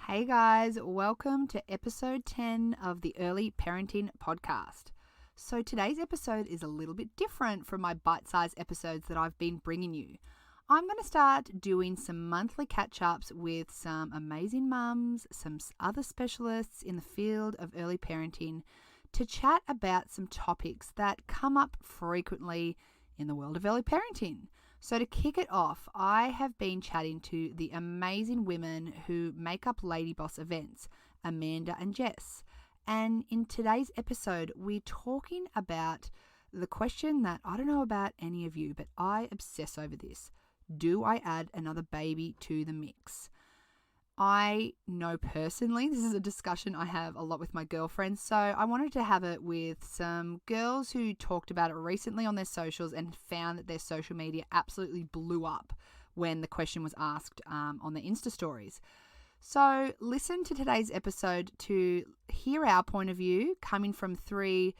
Hey guys, welcome to episode 10 of the Early Parenting Podcast. So today's episode is a little bit different from my bite-sized episodes that I've been bringing you. I'm going to start doing some monthly catch-ups with some amazing mums, some other specialists in the field of early parenting to chat about some topics that come up frequently in the world of early parenting. So to kick it off, I have been chatting to the amazing women who make up Lady Boss events, Amanda and Jess. And in today's episode, we're talking about the question that I don't know about any of you, but I obsess over this. Do I add another baby to the mix? I know personally, this is a discussion I have a lot with my girlfriends, so I wanted to have it with some girls who talked about it recently on their socials and found that their social media absolutely blew up when the question was asked on their Insta stories. So listen to today's episode to hear our point of view coming from three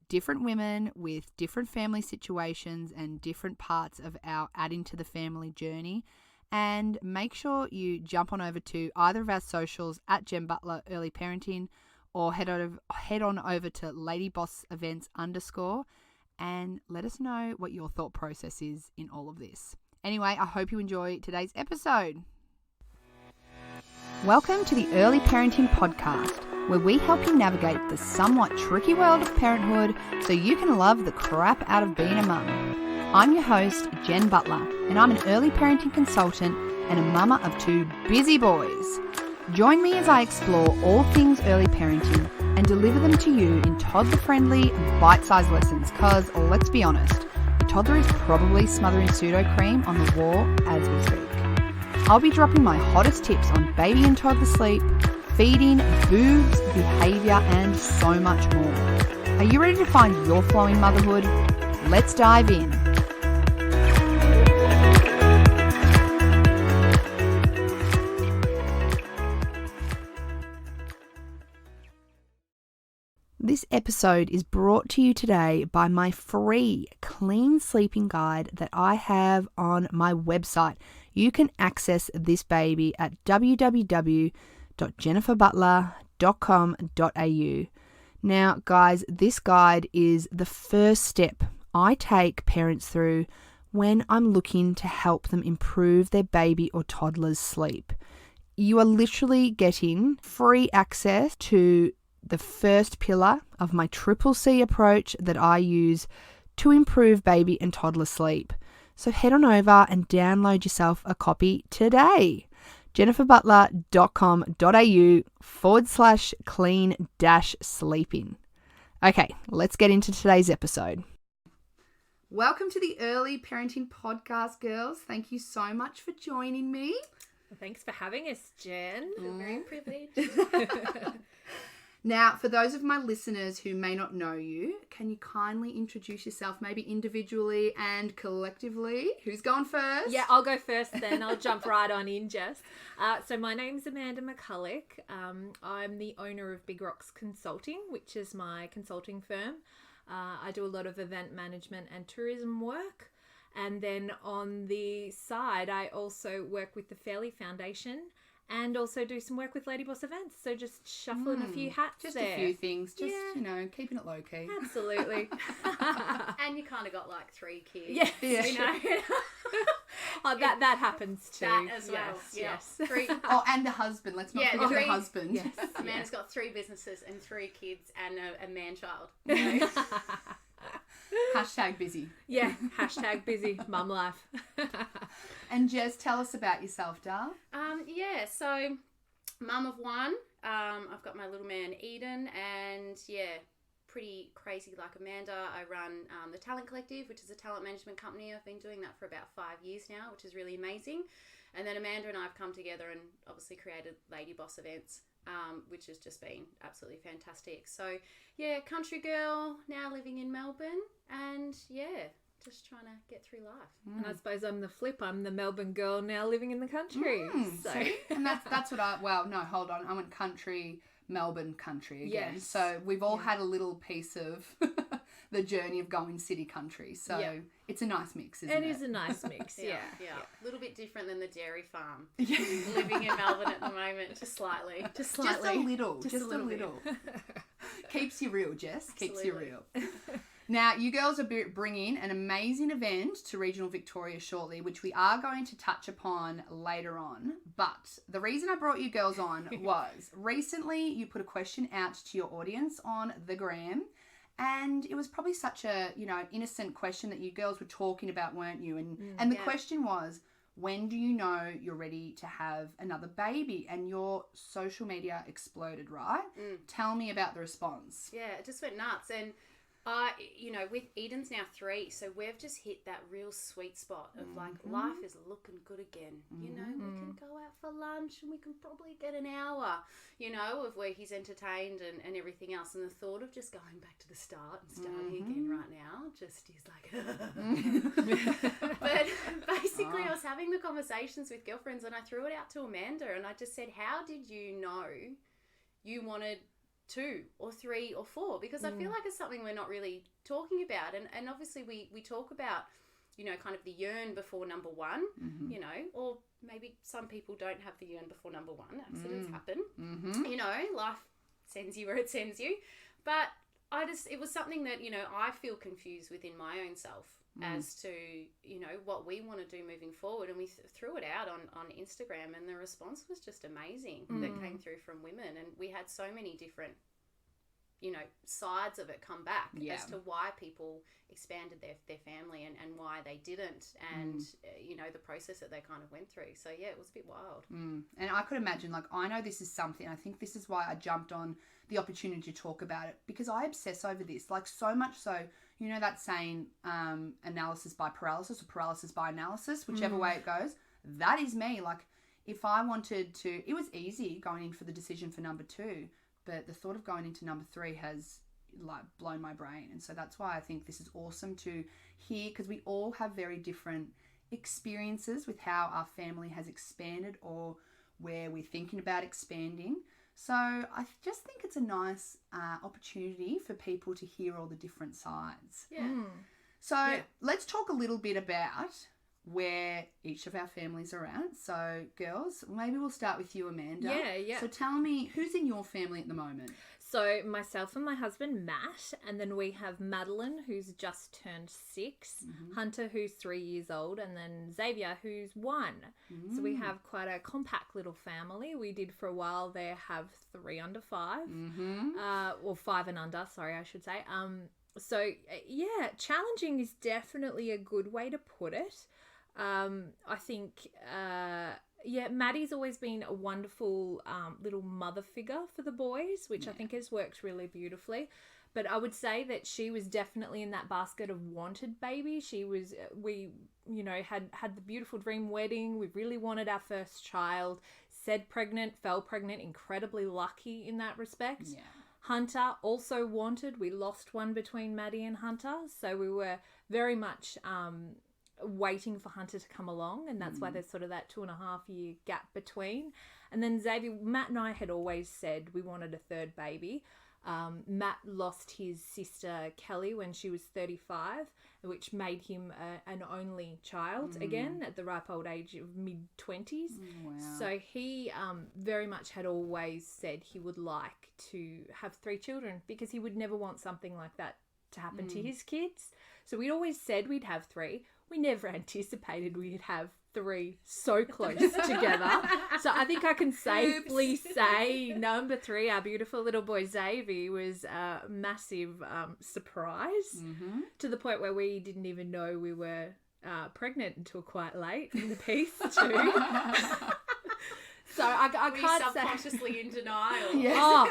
different women with different family situations and different parts of our adding to the family journey. And make sure you jump on over to either of our socials at Jen Butler Early Parenting or head on over to Lady Boss Events _ and let us know what your thought process is in all of this. Anyway, I hope you enjoy today's episode. Welcome to the Early Parenting Podcast, where we help you navigate the somewhat tricky world of parenthood so you can love the crap out of being a mum. I'm your host, Jen Butler, and I'm an early parenting consultant and a mama of two busy boys. Join me as I explore all things early parenting and deliver them to you in toddler-friendly, bite-sized lessons because, let's be honest, your toddler is probably smothering pseudo-cream on the wall as we speak. I'll be dropping my hottest tips on baby and toddler sleep, feeding, boobs, behaviour, and so much more. Are you ready to find your flowing motherhood? Let's dive in. This episode is brought to you today by my free clean sleeping guide that I have on my website. You can access this baby at www.jenniferbutler.com.au. Now, guys, this guide is the first step I take parents through when I'm looking to help them improve their baby or toddler's sleep. You are literally getting free access to the first pillar of my CCC approach that I use to improve baby and toddler sleep. So head on over and download yourself a copy today. jenniferbutler.com.au/clean-sleeping. Okay, let's get into today's episode. Welcome to the Early Parenting Podcast, girls. Thank you so much for joining me. Well, thanks for having us, Jen. We're very privileged. Now, for those of my listeners who may not know you, can you kindly introduce yourself, maybe individually and collectively? Who's going first? Yeah, I'll go first then. I'll jump right on in, Jess. So my name's Amanda McCulloch. I'm the owner of Big Rocks Consulting, which is my consulting firm. I do a lot of event management and tourism work. And then on the side, I also work with the Fairley Foundation and also do some work with Lady Boss events. So just shuffling a few hats just there. a few things. Just, keeping it low-key. Absolutely. And you kind of got like 3 kids. Yes. Yeah. You know? That happens too. That as well. Yes. Yeah. 3. Oh, and a husband. Let's not forget three. the husband. Yes. Amanda's got 3 businesses and 3 kids and a man-child. You know? Hashtag busy. Yeah. Hashtag busy mum life. And Jess, tell us about yourself, darling. So mum of 1. I've got my little man Eden, and pretty crazy like Amanda. I run the Talent Collective, which is a talent management company. I've been doing that for about 5 years now, which is really amazing. And then Amanda and I have come together and obviously created Lady Boss Events, which has just been absolutely fantastic. So country girl, now living in Melbourne, and just trying to get through life. And I suppose I'm the flip. I'm the Melbourne girl now living in the country. And that's what hold on. I went country, Melbourne country again. Yes. So we've all had a little piece of the journey of going city country. So it's a nice mix, isn't it? It is a nice mix, yeah. A little bit different than the dairy farm. Yeah. Living in Melbourne at the moment, just slightly. Just a little. Just a little. Keeps you real, Jess. Keeps you real. Now, you girls are bringing an amazing event to regional Victoria shortly, which we are going to touch upon later on. But the reason I brought you girls on was recently you put a question out to your audience on the gram, and it was probably such a, innocent question that you girls were talking about, weren't you? And the question was, when do you know you're ready to have another baby? And your social media exploded, right? Tell me about the response. Yeah, it just went nuts. And with Eden's now 3, so we've just hit that real sweet spot of life is looking good again. We can go out for lunch and we can probably get an hour, of where he's entertained and everything else. And the thought of just going back to the start and starting again right now just is like, but basically I was having the conversations with girlfriends and I threw it out to Amanda and I just said, how did you know you wanted 2 or 3 or 4? Because I feel like it's something we're not really talking about. And obviously we talk about, kind of the yearn before number 1, or maybe some people don't have the yearn before number 1. Accidents happen. Life sends you where it sends you. But it was something that, I feel confused within my own self as to, what we want to do moving forward. And we threw it out on Instagram and the response was just amazing that came through from women. And we had so many different, sides of it come back as to why people expanded their family and why they didn't and, the process that they kind of went through. So, yeah, it was a bit wild. And I could imagine, I know this is something, I think this is why I jumped on the opportunity to talk about it because I obsess over this, so much so, that saying analysis by paralysis or paralysis by analysis, whichever way it goes, that is me. If I wanted to, it was easy going in for the decision for number 2, but the thought of going into number 3 has blown my brain. And so that's why I think this is awesome to hear because we all have very different experiences with how our family has expanded or where we're thinking about expanding. So I just think it's a nice opportunity for people to hear all the different sides. Yeah. So let's talk a little bit about where each of our families are at. So girls, maybe we'll start with you, Amanda. Yeah. So tell me, who's in your family at the moment? So myself and my husband, Matt, and then we have Madeline, who's just turned 6, Hunter, who's 3 years old, and then Xavier, who's 1. So we have quite a compact little family. We did for a while there have 3 under 5, or 5 and under, sorry, I should say. So, challenging is definitely a good way to put it. I think... Maddie's always been a wonderful little mother figure for the boys, which I think has worked really beautifully. But I would say that she was definitely in that basket of wanted baby. She was, we had the beautiful dream wedding. We really wanted our first child, said pregnant, fell pregnant, incredibly lucky in that respect. Yeah. Hunter also wanted. We lost one between Maddie and Hunter. So we were very much... waiting for Hunter to come along, and that's why there's sort of that 2.5 year gap between. And then Xavier, Matt and I had always said we wanted a 3rd baby. Matt lost his sister Kelly when she was 35, which made him an only child again at the ripe old age of mid-20s. Wow. So he very much had always said he would like to have 3 children because he would never want something like that to happen to his kids. So we'd always said we'd have 3. We never anticipated we'd have 3 so close together. So I think I can safely say number 3, our beautiful little boy Xavier, was a massive surprise to the point where we didn't even know we were pregnant until quite late in the piece too. So I can't say... subconsciously in denial. Yes. Oh,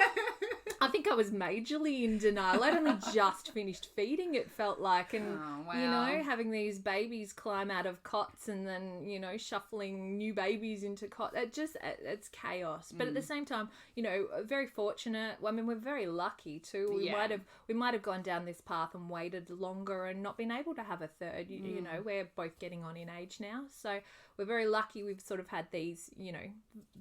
I think I was majorly in denial. I'd only just finished feeding, it felt like. And, having these babies climb out of cots and then, shuffling new babies into cots. It's chaos. But at the same time, very fortunate. I mean, we're very lucky too. We might have gone down this path and waited longer and not been able to have a 3rd. We're both getting on in age now. So we're very lucky we've sort of had these, you know,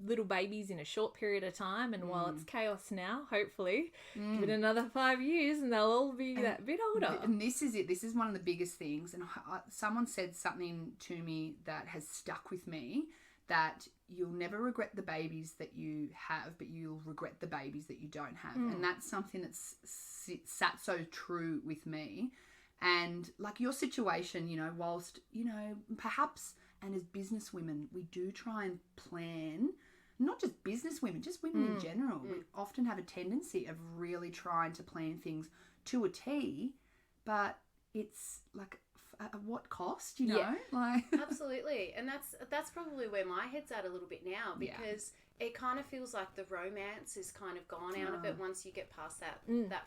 little babies in a short period of time. And while it's chaos now, hopefully, give it another 5 years and they'll all be that bit older. And this is it. This is one of the biggest things. And someone said something to me that has stuck with me, that you'll never regret the babies that you have, but you'll regret the babies that you don't have. And that's something that's sat so true with me. And like your situation, you know, whilst, you know, perhaps, and as business women, we do try and plan, not just business women, just women in general. We often have a tendency of really trying to plan things to a T, but it's like, at what cost, you know? Yeah. Like Absolutely. And that's probably where my head's at a little bit now, because it kind of feels like the romance is kind of gone out of it once you get past that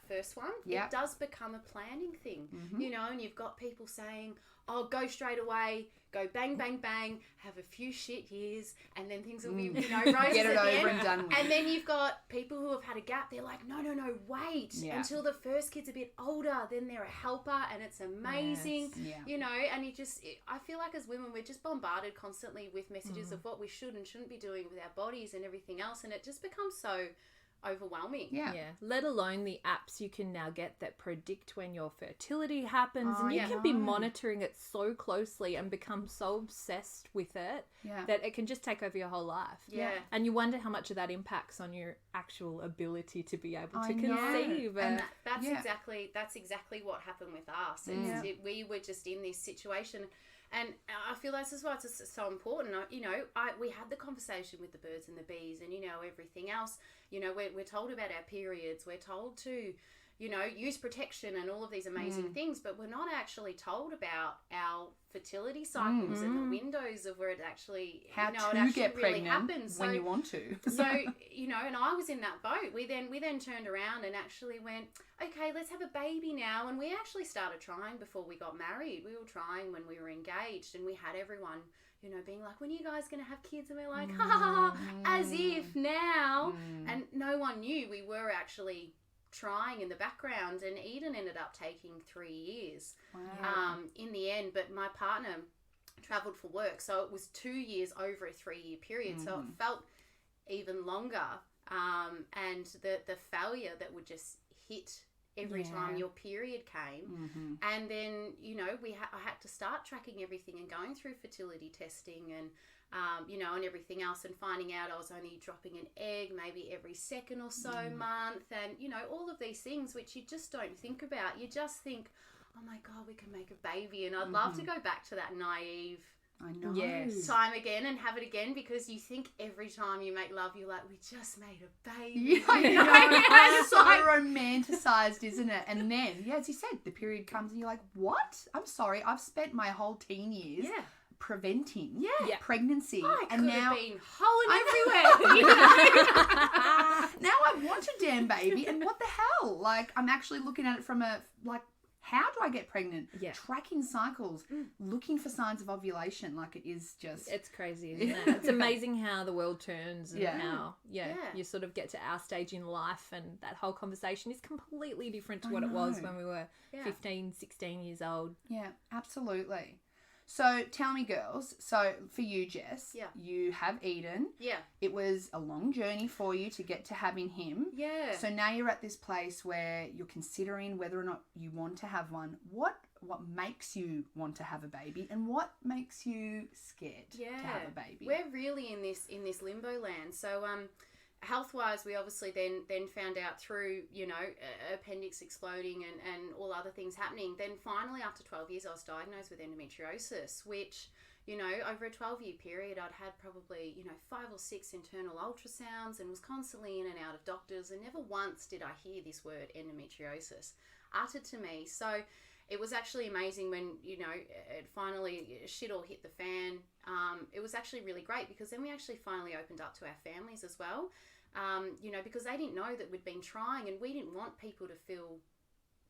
first one. Yep. It does become a planning thing, you know, and you've got people saying, oh, go straight away, go bang, bang, bang, have a few shit years, and then things will be, you know, roses get it at the over end. and done with. And then you've got people who have had a gap. They're like, no, wait until the first kid's a bit older. Then they're a helper, and it's amazing, you know. And I feel like as women, we're just bombarded constantly with messages of what we should and shouldn't be doing with our bodies and everything else, and it just becomes so overwhelming. Yeah. Let alone the apps you can now get that predict when your fertility happens, and you can be monitoring it so closely and become so obsessed with it that it can just take over your whole life. Yeah. And you wonder how much of that impacts on your actual ability to be able to conceive. And that's exactly what happened with us. We were just in this situation. And I feel this is why it's so important. You know, we had the conversation with the birds and the bees and, you know, everything else. You know, we're told about our periods. We're told to, you know, use protection and all of these amazing things. But we're not actually told about our fertility cycles and the windows of where it actually, how you know, to it actually get really pregnant happens. when you want to. So, you know, and I was in that boat. We then turned around and actually went, okay, let's have a baby now. And we actually started trying before we got married. We were trying when we were engaged, and we had everyone, you know, being like, when are you guys going to have kids? And we're like, ha ha ha, as if now. And no one knew we were actually trying in the background, and Eden ended up taking 3 years in the end. But my partner travelled for work, so it was 2 years over a 3-year period, so it felt even longer. And the failure that would just hit every time your period came. And then, you know, I had to start tracking everything and going through fertility testing and you know, and everything else, and finding out I was only dropping an egg maybe every second or so month, and, you know, all of these things which you just don't think about. You just think, oh my God, we can make a baby. And I'd love to go back to that naive time again and have it again, because you think every time you make love, you're like, we just made a baby. I know. It's so romanticized, isn't it? And then, as you said, the period comes and you're like, what? I'm sorry, I've spent my whole teen years preventing pregnancy, and now been hoeing everywhere. Now I want a damn baby, and what the hell? Like, I'm actually looking at it from a, like, how do I get pregnant? Tracking cycles, looking for signs of ovulation. Like, it is just... It's crazy, isn't it? It's amazing how the world turns and how, you sort of get to our stage in life, and that whole conversation is completely different to what it was when we were 15, 16 years old. Yeah, absolutely. So tell me, girls, so for you, Jess, you have Eden. Yeah. It was a long journey for you to get to having him. Yeah. So now you're at this place where you're considering whether or not you want to have one. What makes you want to have a baby, and what makes you scared to have a baby? We're really in this limbo land. So health-wise, we obviously then found out through, you know, appendix exploding and all other things happening. Then finally, after 12 years, I was diagnosed with endometriosis, which, you know, over a 12-year period, I'd had probably, you know, 5 or 6 internal ultrasounds and was constantly in and out of doctors, and never once did I hear this word endometriosis uttered to me. So it was actually amazing when, you know, it finally, shit all hit the fan. It was actually really great, because then we actually finally opened up to our families as well, you know, because they didn't know that we'd been trying, and we didn't want people to feel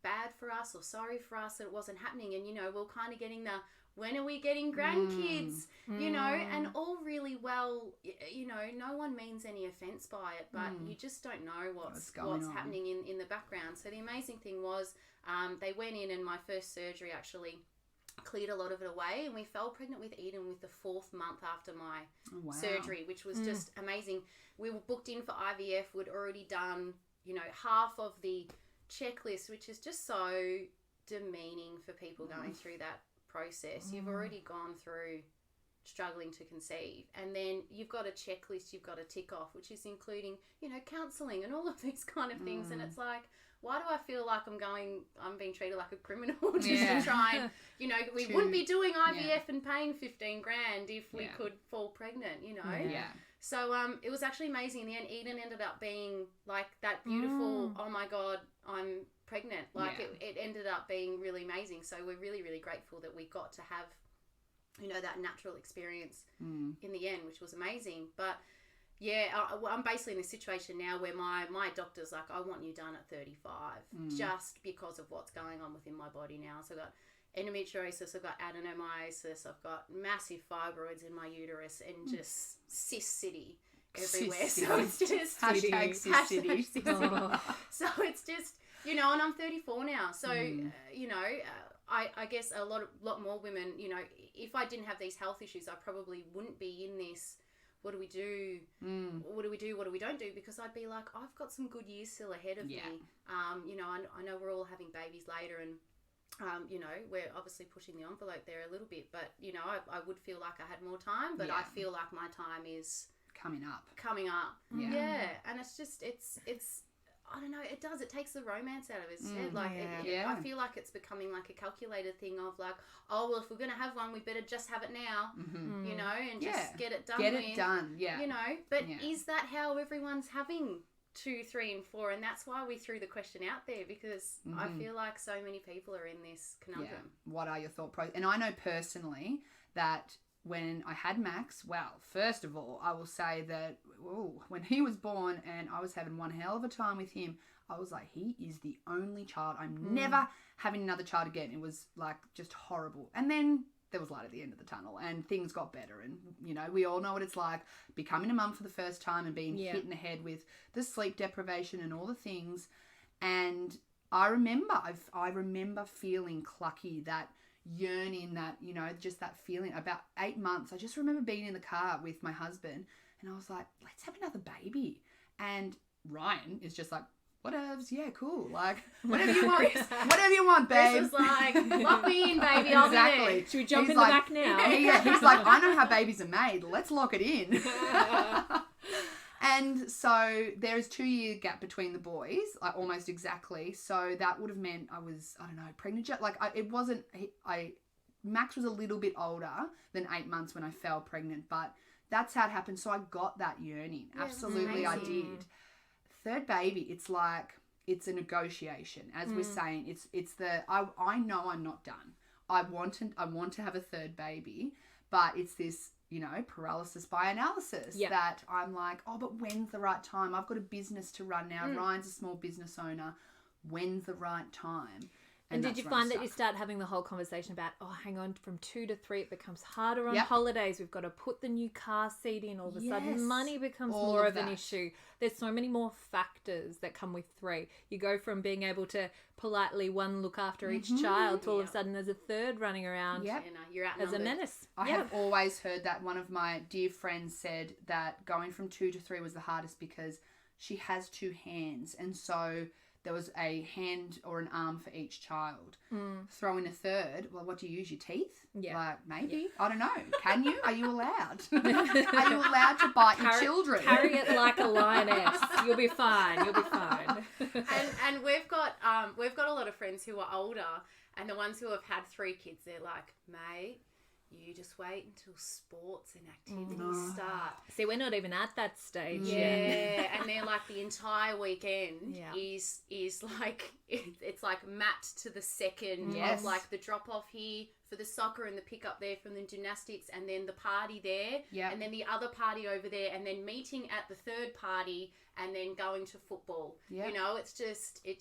bad for us or sorry for us that it wasn't happening. And, you know, we're kind of getting the, when are we getting grandkids, you know, and all really well, you know, no one means any offense by it, but you just don't know what's happening in the background. So the amazing thing was, they went in, and my first surgery actually cleared a lot of it away, and we fell pregnant with Eden with the 4th month after my wow. surgery, which was just amazing. We were booked in for IVF. We'd already done, half of the checklist, which is just so demeaning for people going through that process. You've already gone through struggling to conceive, and then you've got a checklist you've got to tick off, which is including, counselling and all of these kind of things. And it's like, why do I feel like I'm being treated like a criminal just to try and, we wouldn't be doing IVF and paying $15,000 if we could fall pregnant, Yeah. So it was actually amazing. In the end, Eden ended up being like that beautiful, oh my God, I'm pregnant. Like it ended up being really amazing. So we're really, really grateful that we got to have, that natural experience in the end, which was amazing. But yeah, I'm basically in this situation now where my doctor's like, I want you done at 35 just because of what's going on within my body now. So I've got endometriosis, I've got adenomyosis, I've got massive fibroids in my uterus, and just cis city everywhere. So it's just hashtag cis city. So it's just, and I'm 34 now. So, I guess a lot more women, if I didn't have these health issues, I probably wouldn't be in this. What do we do? What do we do? What do we don't do? Because I'd be like, I've got some good years still ahead of me. I know we're all having babies later, and we're obviously pushing the envelope there a little bit, but I would feel like I had more time, but I feel like my time is coming up. Yeah. And it's just, it's I don't know, it takes the romance out of his head. Like, I feel like it's becoming like a calculated thing of like, oh, well, if we're going to have one, we better just have it now, and just get it done. But is that how everyone's having 2, 3, and 4? And that's why we threw the question out there, because I feel like so many people are in this conundrum. Yeah. What are your thought process? And I know personally that when I had Max, well, first of all, I will say that when he was born and I was having one hell of a time with him, I was like, he is the only child. I'm never having another child again. It was like just horrible. And then there was light at the end of the tunnel and things got better. And, we all know what it's like becoming a mum for the first time and being hit in the head with the sleep deprivation and all the things. And I remember feeling clucky, that yearning, that, just that feeling. About 8 months, I just remember being in the car with my husband and I was like, let's have another baby. And Ryan is just like, whatevs, yeah, cool. Like, whatever you want, babe. This is like, lock me in, baby, I'll be there. Should we jump in the back now? He's like, I know how babies are made. Let's lock it in. And so there is 2-year gap between the boys, like almost exactly. So that would have meant I was, I don't know, pregnant. Like Max was a little bit older than 8 months when I fell pregnant, but that's how it happened. So I got that yearning. Yeah, absolutely, I did. Third baby, it's like, it's a negotiation. As we're saying, it's I know I'm not done. I want to have a third baby, but it's this, paralysis by analysis that I'm like, oh, but when's the right time? I've got a business to run now. Ryan's a small business owner. When's the right time? And did you find that you start having the whole conversation about, oh, hang on, from 2 to 3, it becomes harder on holidays. We've got to put the new car seat in. All of a sudden, money becomes more of an issue. There's so many more factors that come with 3. You go from being able to politely look after each child to all of a sudden there's a third running around you're as a menace. I have always heard that. One of my dear friends said that going from 2 to 3 was the hardest because she has 2 hands. And so there was a hand or an arm for each child. Throw in a third. Well, what do you use? Your teeth? Yeah. Like, maybe. Yeah. I don't know. Can you? Are you allowed? Are you allowed to bite your children? Carry it like a lioness. You'll be fine. And we've got a lot of friends who are older, and the ones who have had 3 kids, they're like, mate, you just wait until sports and activities start. See, we're not even at that stage yet. Yeah, and they're like the entire weekend is like, it's like mapped to the second of like the drop off here for the soccer and the pick up there from the gymnastics, and then the party there, and then the other party over there, and then meeting at the third party, and then going to football. It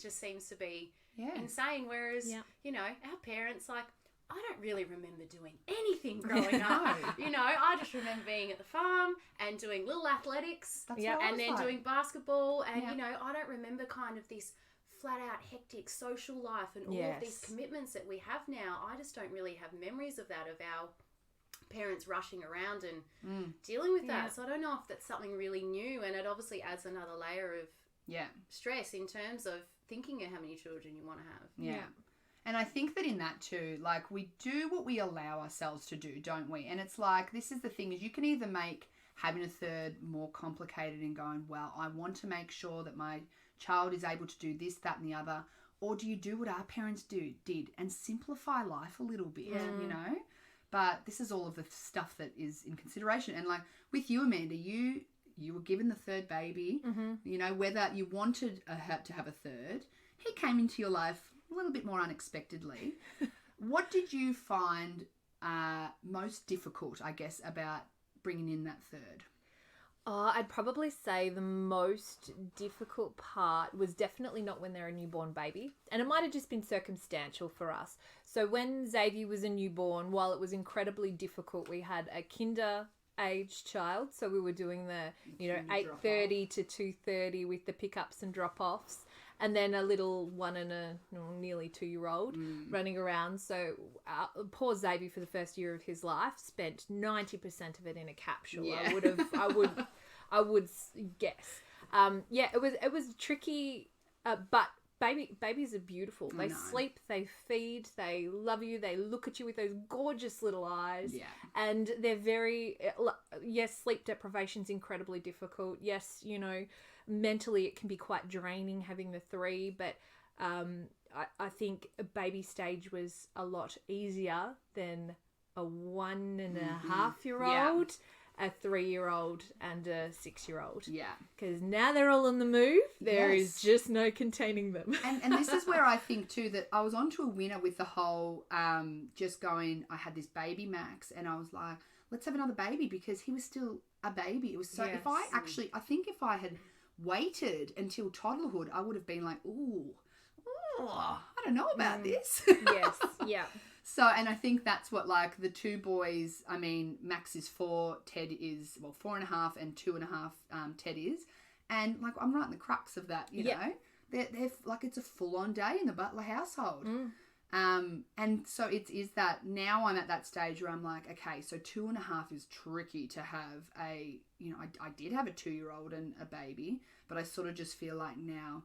just seems to be insane. Whereas, our parents, like, I don't really remember doing anything growing up. I just remember being at the farm and doing little athletics and then doing basketball. And, I don't remember kind of this flat out hectic social life and all of these commitments that we have now. I just don't really have memories of that, of our parents rushing around and dealing with that. So I don't know if that's something really new, and it obviously adds another layer of stress in terms of thinking of how many children you want to have. Yeah. And I think that in that too, like, we do what we allow ourselves to do, don't we? And it's like, this is the thing, is you can either make having a third more complicated and going, well, I want to make sure that my child is able to do this, that, and the other, or do you do what our parents did and simplify life a little bit, you know? But this is all of the stuff that is in consideration. And like with you, Amanda, you were given the third baby, you know, whether you wanted to have a third, he came into your life a little bit more unexpectedly. What did you find most difficult, I guess, about bringing in that third? I'd probably say the most difficult part was definitely not when they're a newborn baby. And it might have just been circumstantial for us. So when Xavier was a newborn, while it was incredibly difficult, we had a kinder-aged child. So we were doing the, 8:30 to 2:30 with the pickups and drop-offs. And then a little 1 and a nearly 2-year-old running around. So poor Xavier, for the first year of his life, spent 90% of it in a capsule. Yeah. I would guess. It was tricky, but babies are beautiful. They sleep, they feed, they love you, they look at you with those gorgeous little eyes. Yeah. And they're very, sleep deprivation's incredibly difficult. Yes, mentally it can be quite draining having the 3, but I think a baby stage was a lot easier than a 1.5-year-old, a 3-year-old, and a 6-year-old. Yeah. Because now they're all on the move. There is just no containing them. And this is where I think too that I was onto a winner with the whole just going, I had this baby Max, and I was like, let's have another baby, because he was still a baby. It was so, I think if I had waited until toddlerhood, I would have been like, I don't know about this. Yes, yeah. So, and I think that's what, like, the 2 boys, I mean, Max is 4, Ted is, 4.5, and 2.5, Ted is. And, like, I'm right in the crux of that, you know. They're like, it's a full-on day in the Butler household. And so it is that now I'm at that stage where I'm like, okay, so 2.5 is tricky to have I did have a 2-year-old and a baby, but I sort of just feel like now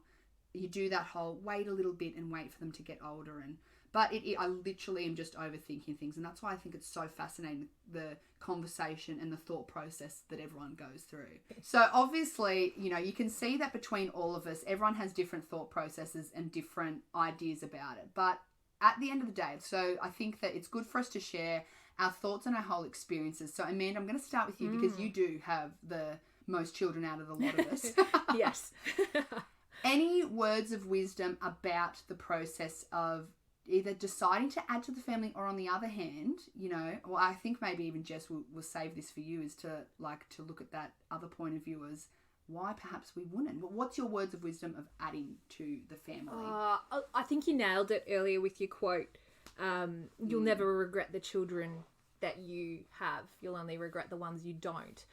you do that whole wait a little bit and wait for them to get older. But I literally am just overthinking things. And that's why I think it's so fascinating, the conversation and the thought process that everyone goes through. So obviously, you can see that between all of us, everyone has different thought processes and different ideas about it. But at the end of the day, so I think that it's good for us to share our thoughts and our whole experiences. So Amanda, I'm going to start with you because you do have the most children out of the lot of us. Yes. Any words of wisdom about the process of either deciding to add to the family, or on the other hand, well, I think maybe even Jess will save this for you, is to look at that other point of view as why perhaps we wouldn't. What's your words of wisdom of adding to the family? I think you nailed it earlier with your quote. You'll never regret the children that you have. You'll only regret the ones you don't.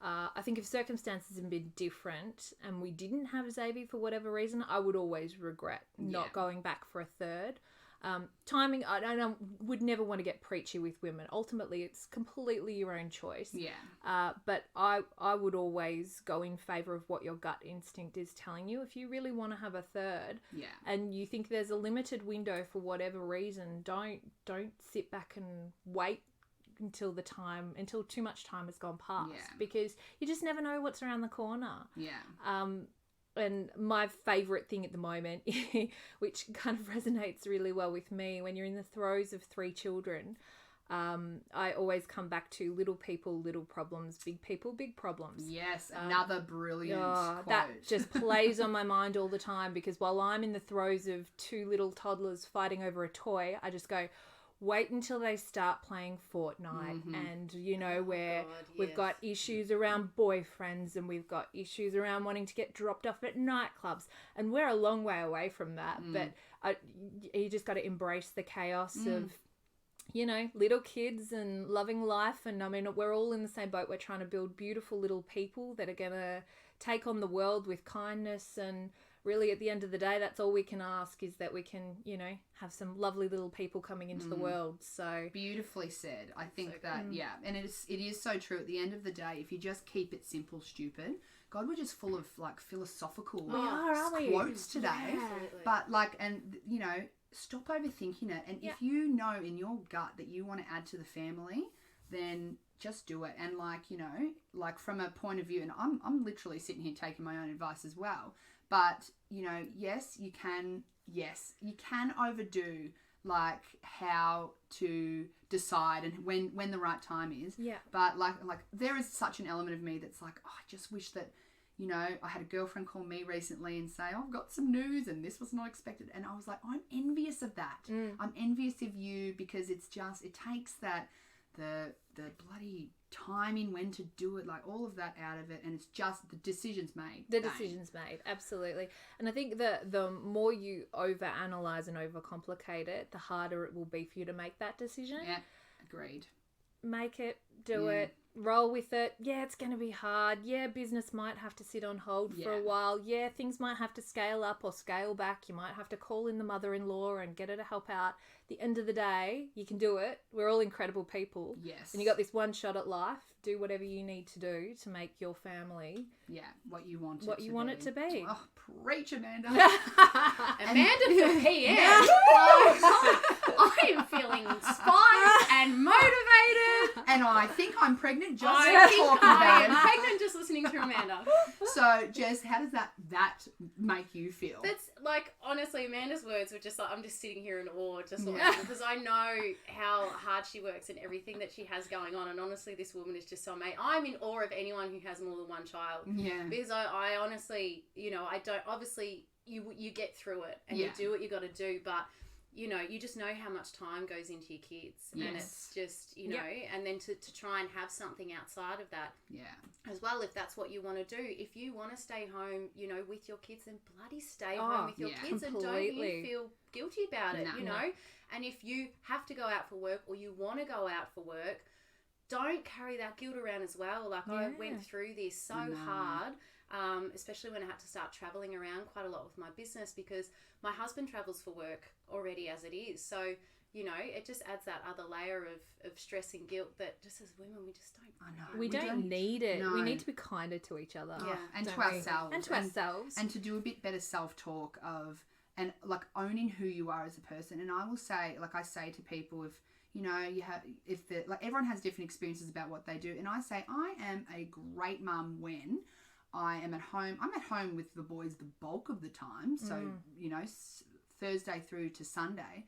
I think if circumstances had been different and we didn't have Xavier for whatever reason, I would always regret not going back for a third. Timing, I would never want to get preachy with women. Ultimately, it's completely your own choice. Yeah. But I would always go in favour of what your gut instinct is telling you. If you really want to have a third, and you think there's a limited window for whatever reason, don't sit back and wait until too much time has gone past, because you just never know what's around the corner. And my favourite thing at the moment, which kind of resonates really well with me, when you're in the throes of 3 children, I always come back to little people, little problems, big people, big problems. Yes, another brilliant quote. That just plays on my mind all the time, because while I'm in the throes of 2 little toddlers fighting over a toy, I just go, wait until they start playing Fortnite, and we've got issues around boyfriends, and we've got issues around wanting to get dropped off at nightclubs, and we're a long way away from that. But you just got to embrace the chaos of little kids and loving life. And I mean, we're all in the same boat. We're trying to build beautiful little people that are going to take on the world with kindness and really at the end of the day, that's all we can ask, is that we can, you know, have some lovely little people coming into the world. So beautifully said. I think yeah, and it is so true. At the end of the day, if you just keep it simple, stupid, God, we're just full of like philosophical quotes today. Yeah. But like, and you know, stop overthinking it. And if you know in your gut that you want to add to the family, then just do it. And like, you know, like from a point of view, and I'm literally sitting here taking my own advice as well. But, you know, yes, you can overdo like how to decide and when the right time is. Yeah. But like there is such an element of me that's like, oh, I just wish that, you know, I had a girlfriend call me recently and say, oh, I've got some news and this was not expected. And I was like, I'm envious of that. I'm envious of you, because it's just, it takes that, the bloody timing when to do it, like all of that out of it, and it's just the decision's made. Decision's made, absolutely. And I think that the more you overanalyze and overcomplicate it, the harder it will be for you to make that decision. Yeah, agreed. Make it, do it, roll with it. Yeah, it's going to be hard. Yeah, business might have to sit on hold for a while. Yeah, things might have to scale up or scale back. You might have to call in the mother-in-law and get her to help out. The end of the day, you can do it. We're all incredible people. Yes. And you got this one shot at life. Do whatever you need to do to make your family what you want it to be. Oh, preach, Amanda. Amanda for PM. I am feeling inspired and motivated. And I think I'm pregnant just I think talking I about am it. pregnant just listening to Amanda. So, Jess, how does that make you feel? That's like, honestly, Amanda's words were just like, I'm just sitting here in awe, just listening, because I know how hard she works and everything that she has going on. And honestly, this woman is just so amazing. I'm in awe of anyone who has more than one child. Yeah. Because I honestly, you know, I don't, obviously you get through it and you do what you got to do, but you know, you just know how much time goes into your kids. Yes. And it's just, you know, and then to try and have something outside of that as well, if that's what you want to do. If you want to stay home, you know, with your kids, then bloody stay home with your kids, and don't you feel guilty about it, you know. And if you have to go out for work, or you want to go out for work, don't carry that guilt around as well. Like I went through this so hard, especially when I had to start traveling around quite a lot with my business, because my husband travels for work already as it is. So, you know, it just adds that other layer of stress and guilt that just as women, we just don't. I know. We don't need it. No. We need to be kinder to each other. Yeah. And to ourselves. And to ourselves. And to do a bit better self-talk of, and like owning who you are as a person. And I will say, like I say to people, if, you know, like everyone has different experiences about what they do. And I say, I am a great mum when I am at home. I'm at home with the boys the bulk of the time. So, you know, Thursday through to Sunday.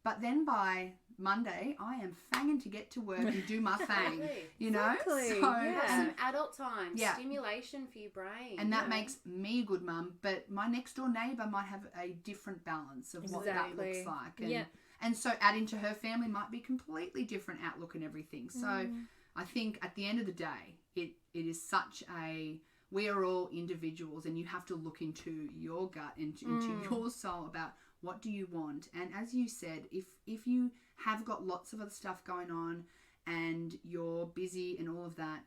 But then by Monday, I am fanging to get to work and do my thing, you know? Exactly. So, Have some adult time, stimulation for your brain. and that makes me a good mum, but my next door neighbour might have a different balance of what that looks like. And so adding to her family might be completely different outlook and everything. So I think at the end of the day, it is such a, we are all individuals, and you have to look into your gut, into your soul about what do you want. And as you said, if you have got lots of other stuff going on and you're busy and all of that,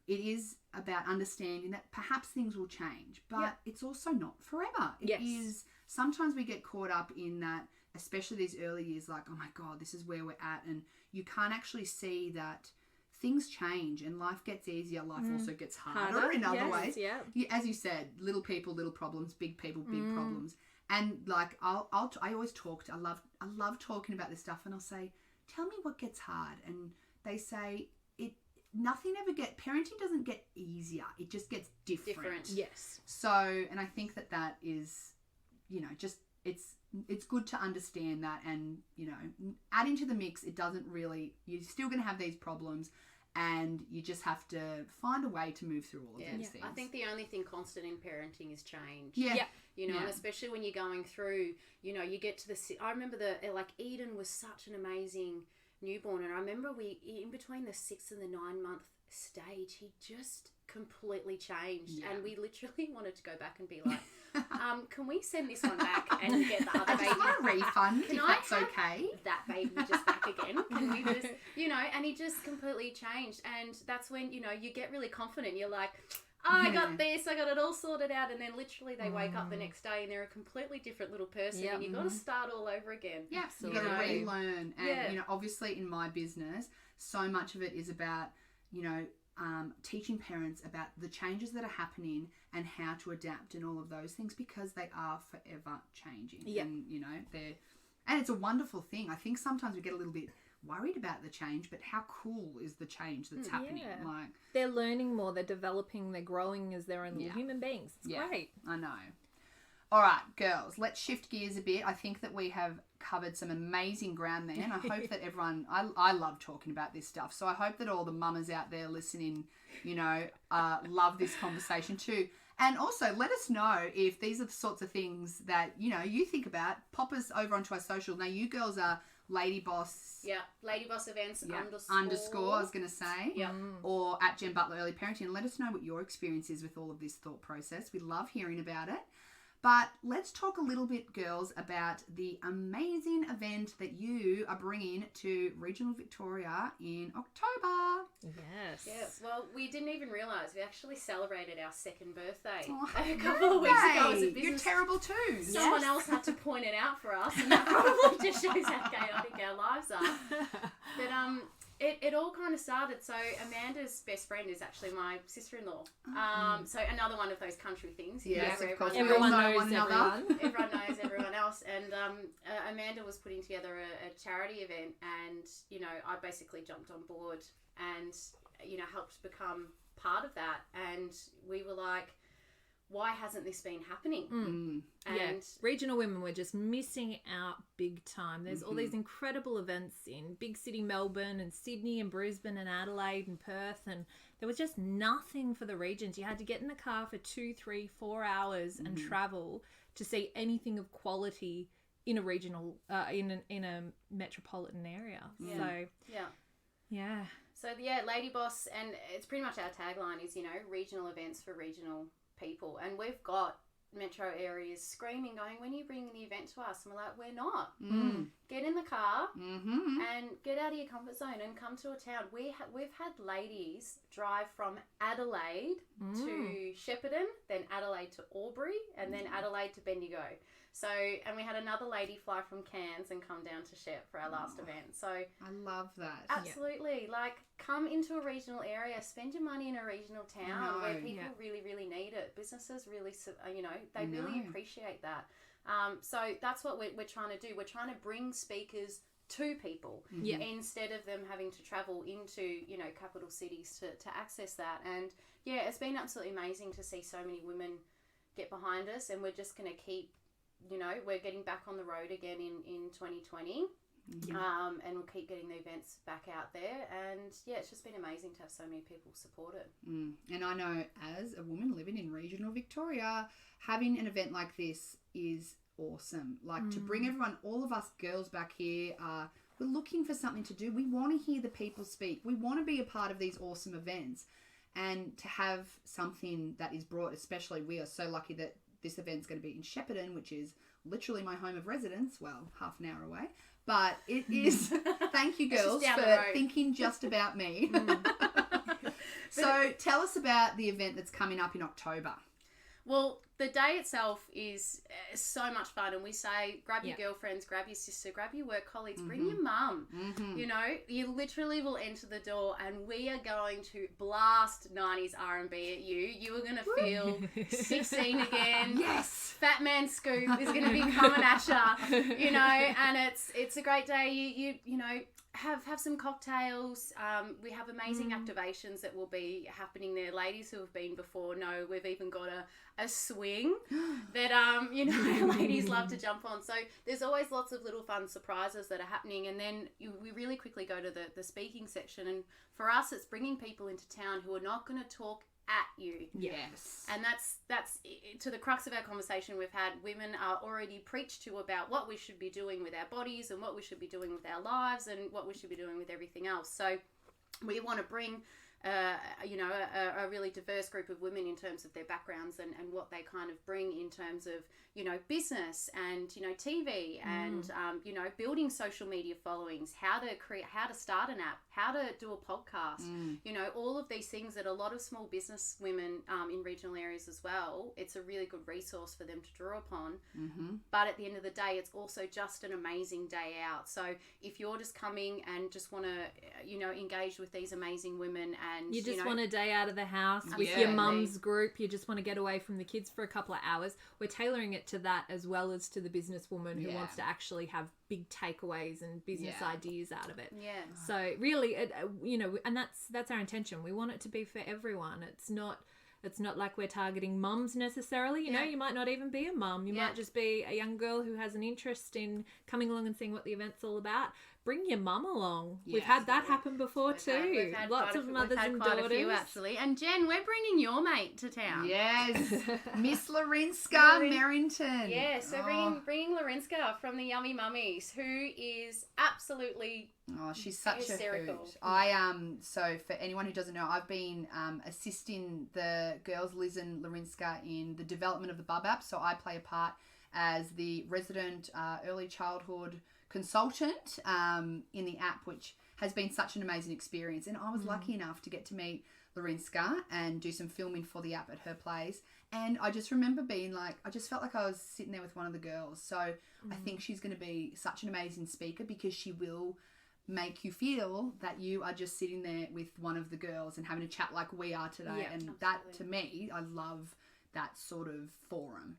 it is about understanding that perhaps things will change, but it's also not forever. It is, sometimes we get caught up in that, especially these early years, like, oh my God, this is where we're at. And you can't actually see that things change and life gets easier. Life also gets harder in other ways. Yeah. As you said, little people, little problems, big people, big problems. And like, I always I love talking about this stuff, and I'll say, tell me what gets hard. And they say, parenting doesn't get easier. It just gets different. Yes. So, and I think that is, you know, just, it's good to understand that, and, you know, adding to the mix, it doesn't really, you're still going to have these problems, and you just have to find a way to move through all of these things. I think the only thing constant in parenting is change. Yeah. You know, and especially when you're going through, you know, you get to I remember like Eden was such an amazing newborn, and I remember in between the 6 and the 9 month stage, he just completely changed, and we literally wanted to go back and be like, can we send this one back and get the other baby? I just want a refund, if that's okay. That baby just back again. Can we just, you know, and he just completely changed. And that's when, you know, you get really confident. You're like, I got this, I got it all sorted out, and then literally they wake up the next day and they're a completely different little person, and you've got to start all over again. Yeah, Absolutely. you've got to relearn. And, obviously in my business, so much of it is about, teaching parents about the changes that are happening and how to adapt and all of those things, because they are forever changing. Yep. And, and it's a wonderful thing. I think sometimes we get a little bit worried about the change, but how cool is the change that's happening? Yeah. Like, they're learning more, they're developing, they're growing as their own little human beings. It's great. I know. All right, girls, let's shift gears a bit. I think that we have covered some amazing ground there, and I hope that everyone, I love talking about this stuff, so I hope that all the mamas out there listening, love this conversation too. And also, let us know if these are the sorts of things that, you think about. Pop us over onto our social. Now, you girls are Lady Boss. Yeah, Lady Boss Events _. I was going to say. Yeah. Or at Jen Butler Early Parenting. And let us know what your experience is with all of this thought process. We love hearing about it. But let's talk a little bit, girls, about the amazing event that you are bringing to Regional Victoria in October. Yes. Yes. Well, we didn't even realise we actually celebrated our second birthday Oh, a couple of weeks ago as a business. You're terrible too. Someone else had to point it out for us, and that probably just shows how chaotic our lives are. But it all kind of started. So Amanda's best friend is actually my sister-in-law. So another one of those country things. Yes, of course. Everyone knows one another. everyone. Everyone knows everyone else. And Amanda was putting together a charity event, and I basically jumped on board and helped become part of that. And we were like, why hasn't this been happening? And regional women were just missing out big time. There's all these incredible events in big city Melbourne and Sydney and Brisbane and Adelaide and Perth, and there was just nothing for the regions. You had to get in the car for 2, 3, 4 hours and travel to see anything of quality in a regional in a metropolitan area. So Lady Boss, and it's pretty much our tagline is regional events for regional people, and we've got metro areas screaming, going, when are you bringing the event to us? And we're like, we're not. Get in the car and get out of your comfort zone and come to a town. We've had ladies drive from Adelaide to Shepparton, then Adelaide to Albury, and then Adelaide to Bendigo. So, and we had another lady fly from Cairns and come down to Shep for our last event. So I love that. Absolutely. Like, come into a regional area, spend your money in a regional town where people really, really need it. Businesses really, they really appreciate that. So that's what we're trying to do. We're trying to bring speakers to people instead of them having to travel into, capital cities to access that. And it's been absolutely amazing to see so many women get behind us, and we're just going to keep, we're getting back on the road again in 2020. And we'll keep getting the events back out there, and it's just been amazing to have so many people support it. And I know, as a woman living in regional Victoria, having an event like this is awesome. Like, to bring everyone, all of us girls back here, we're looking for something to do. We want to hear the people speak. We want to be a part of these awesome events, and to have something that is brought, especially we are so lucky that this event's going to be in Shepparton, which is literally my home of residence, well, half an hour away. But it is, thank you girls for thinking just about me. So tell us about the event that's coming up in October. Well, the day itself is so much fun, and we say grab your girlfriends, grab your sister, grab your work colleagues, bring your mum. You literally will enter the door, and we are going to blast 90s R&B at you. You are going to feel 16 again. Yes. Fat Man Scoop is going to be coming at you, and it's a great day. You have some cocktails. We have amazing activations that will be happening there. Ladies who have been before know we've even got a swing that ladies love to jump on. So there's always lots of little fun surprises that are happening, and then we really quickly go to the speaking section. And for us, it's bringing people into town who are not going to talk at you. Yes. And that's to the crux of our conversation we've had. Women are already preached to about what we should be doing with our bodies and what we should be doing with our lives and what we should be doing with everything else. So we want to bring a really diverse group of women in terms of their backgrounds and what they kind of bring in terms of, business and, TV and, building social media followings, how to start an app, how to do a podcast, all of these things that a lot of small business women in regional areas as well, it's a really good resource for them to draw upon. But at the end of the day, it's also just an amazing day out. So if you're just coming and just want to, engage with these amazing women and you just want a day out of the house with your mum's group, you just want to get away from the kids for a couple of hours, we're tailoring it to that as well as to the businesswoman who wants to actually have big takeaways and business ideas out of it. So really, and that's our intention. We want it to be for everyone. It's not like we're targeting mums necessarily. You might not even be a mum. You might just be a young girl who has an interest in coming along and seeing what the event's all about. Bring your mum along. We've had that happen before too. We've had lots of mothers and quite daughters. A few, actually. And Jen, we're bringing your mate to town. Yes, Miss Larinska Merrington. Yeah, so bringing Larinska from the Yummy Mummies, who is absolutely she's such hysterical. A hoot. So for anyone who doesn't know, I've been assisting the girls, Liz and Larinska, in the development of the Bub app. So I play a part as the resident early childhood consultant in the app, which has been such an amazing experience. And I was lucky enough to get to meet Larinska and do some filming for the app at her place. And I just remember being like, I just felt like I was sitting there with one of the girls. So I think she's going to be such an amazing speaker because she will make you feel that you are just sitting there with one of the girls and having a chat like we are today. Yeah, and absolutely. that, to me, I love that sort of forum.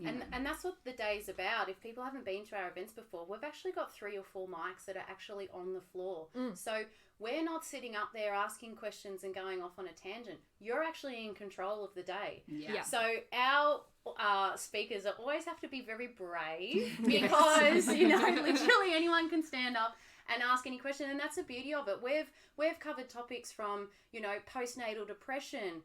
And that's what the day's about. If people haven't been to our events before, we've actually got 3 or 4 mics that are actually on the floor. So we're not sitting up there asking questions and going off on a tangent. You're actually in control of the day. So our speakers always have to be very brave because literally anyone can stand up and ask any question, and that's the beauty of it. We've covered topics from postnatal depression,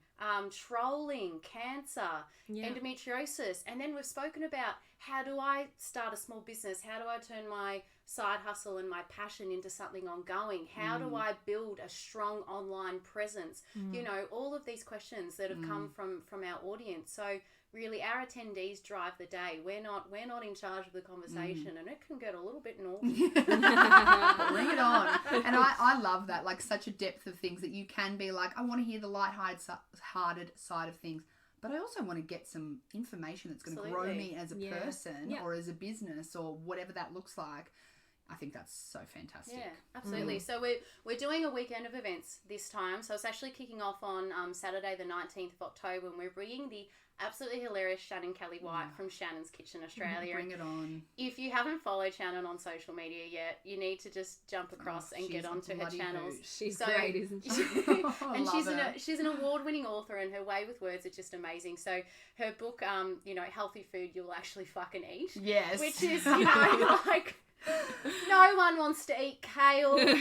trolling, cancer, endometriosis, and then we've spoken about how do I start a small business, how do I turn my side hustle and my passion into something ongoing, how do I build a strong online presence, all of these questions that have come from our audience. So really, our attendees drive the day. We're not in charge of the conversation, and it can get a little bit naughty. Bring it on. And I love that, like such a depth of things that you can be like, I want to hear the light-hearted side of things, but I also want to get some information that's going to grow me as a person or as a business or whatever that looks like. I think that's so fantastic. Yeah, absolutely. So we're doing a weekend of events this time. So it's actually kicking off on Saturday the 19th of October, and we're bringing the absolutely hilarious Shannon Kelly White from Shannon's Kitchen Australia. Bring it on. If you haven't followed Shannon on social media yet, you need to just jump across and get onto her channels. Hoot. She's great, isn't she? And she's an award-winning author, and her way with words is just amazing. So her book, Healthy Food You'll Actually Fucking Eat. Yes. Which is, like... no one wants to eat kale, and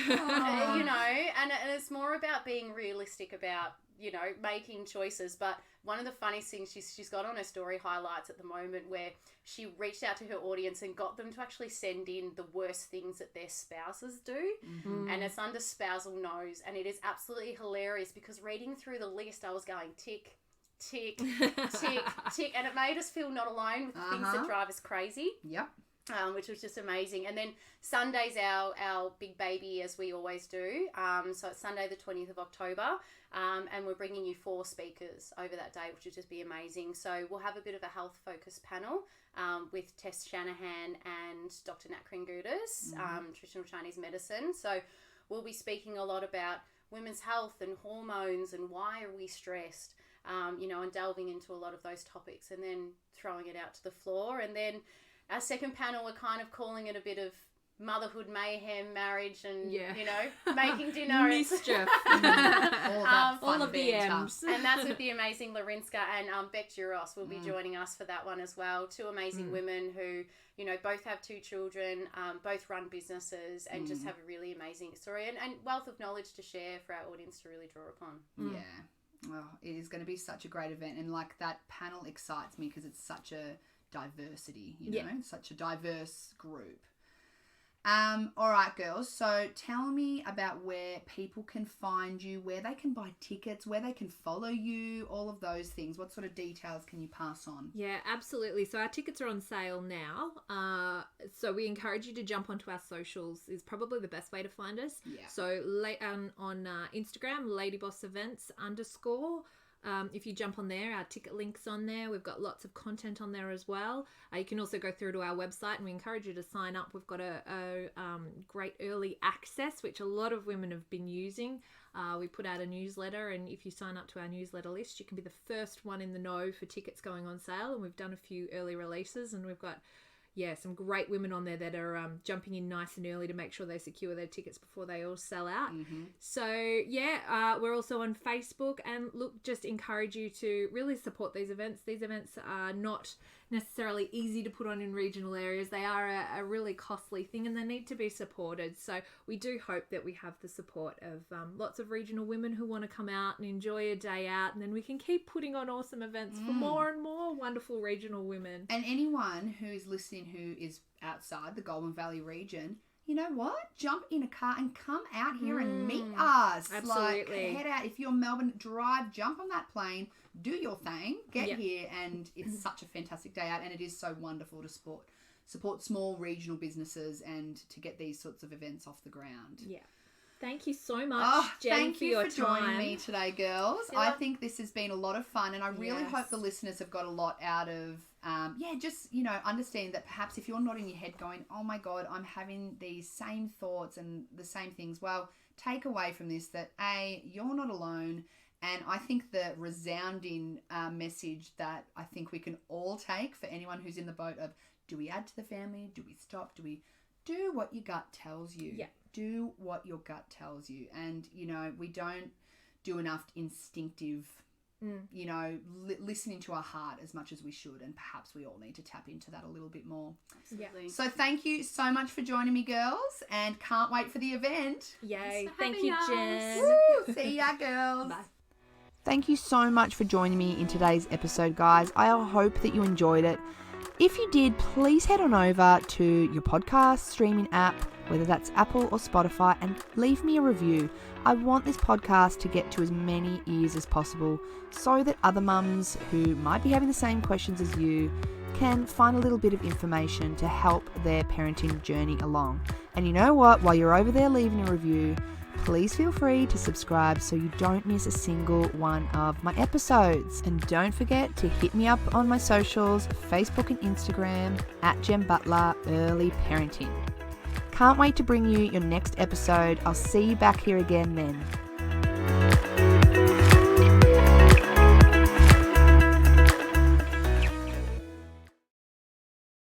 it's more about being realistic about, making choices. But one of the funniest things she's got on her story highlights at the moment where she reached out to her audience and got them to actually send in the worst things that their spouses do. And it's under spousal no's, and it is absolutely hilarious because reading through the list I was going tick, tick, tick, tick, and it made us feel not alone with the things that drive us crazy. Yep. Which was just amazing. And then Sunday's our big baby, as we always do. So it's Sunday the 20th of October, and we're bringing you 4 speakers over that day, which will just be amazing. So we'll have a bit of a health-focused panel with Tess Shanahan and Dr. Nat Kringoudis, traditional Chinese medicine. So we'll be speaking a lot about women's health and hormones and why are we stressed, and delving into a lot of those topics and then throwing it out to the floor. And then our second panel, we're kind of calling it a bit of motherhood mayhem, marriage, and making dinner, mischief, all of the M's, and that's with the amazing Larinska and Beck Juros will be joining us for that one as well. 2 amazing women who both have 2 children, both run businesses, and just have a really amazing story and wealth of knowledge to share for our audience to really draw upon. Yeah, well, it is going to be such a great event, and like that panel excites me because it's such a diversity, such a diverse group. All right, girls. So tell me about where people can find you, where they can buy tickets, where they can follow you, all of those things. What sort of details can you pass on? Yeah, absolutely. So our tickets are on sale now. So we encourage you to jump onto our socials is probably the best way to find us. Yeah. So on Instagram, ladybossevents_. If you jump on there, our ticket link's on there. We've got lots of content on there as well. You can also go through to our website, and we encourage you to sign up. We've got a great early access, which a lot of women have been using. We put out a newsletter, and if you sign up to our newsletter list, you can be the first one in the know for tickets going on sale. And we've done a few early releases, and we've got some great women on there that are jumping in nice and early to make sure they secure their tickets before they all sell out. Mm-hmm. So, we're also on Facebook, and look, just encourage you to really support these events. These events are not necessarily easy to put on in regional areas. They are a really costly thing, and they need to be supported. So we do hope that we have the support of lots of regional women who want to come out and enjoy a day out, and then we can keep putting on awesome events for more and more wonderful regional women. And anyone who is listening who is outside the Goulburn Valley region, you know what? Jump in a car and come out here and meet us. Absolutely. Like, head out. If you're Melbourne, drive, jump on that plane, do your thing, get here, and it's such a fantastic day out, and it is so wonderful to support small regional businesses and to get these sorts of events off the ground. Yeah. Thank you so much, Jen, thank you for time. joining me today, girls. I think this has been a lot of fun, and I really hope the listeners have got a lot out of, just, understanding that perhaps if you're nodding your head going, oh my God, I'm having these same thoughts and the same things. Well, take away from this that, A, you're not alone. And I think the resounding message that I think we can all take for anyone who's in the boat of, do we add to the family? Do we stop? Do we do what your gut tells you? Yeah. Do what your gut tells you. And, we don't do enough instinctive, listening to our heart as much as we should. And perhaps we all need to tap into that a little bit more. Absolutely. Yeah. So thank you so much for joining me, girls. And can't wait for the event. Yay. Thanks for Thank you, having Jen. Woo! See ya, girls. Bye. Thank you so much for joining me in today's episode, guys. I hope that you enjoyed it. If you did, please head on over to your podcast streaming app, whether that's Apple or Spotify, and leave me a review. I want this podcast to get to as many ears as possible so that other mums who might be having the same questions as you can find a little bit of information to help their parenting journey along. And you know what? While you're over there leaving a review, please feel free to subscribe so you don't miss a single one of my episodes. And don't forget to hit me up on my socials, Facebook and Instagram, @JemButler_Early Parenting. Can't wait to bring you your next episode. I'll see you back here again then.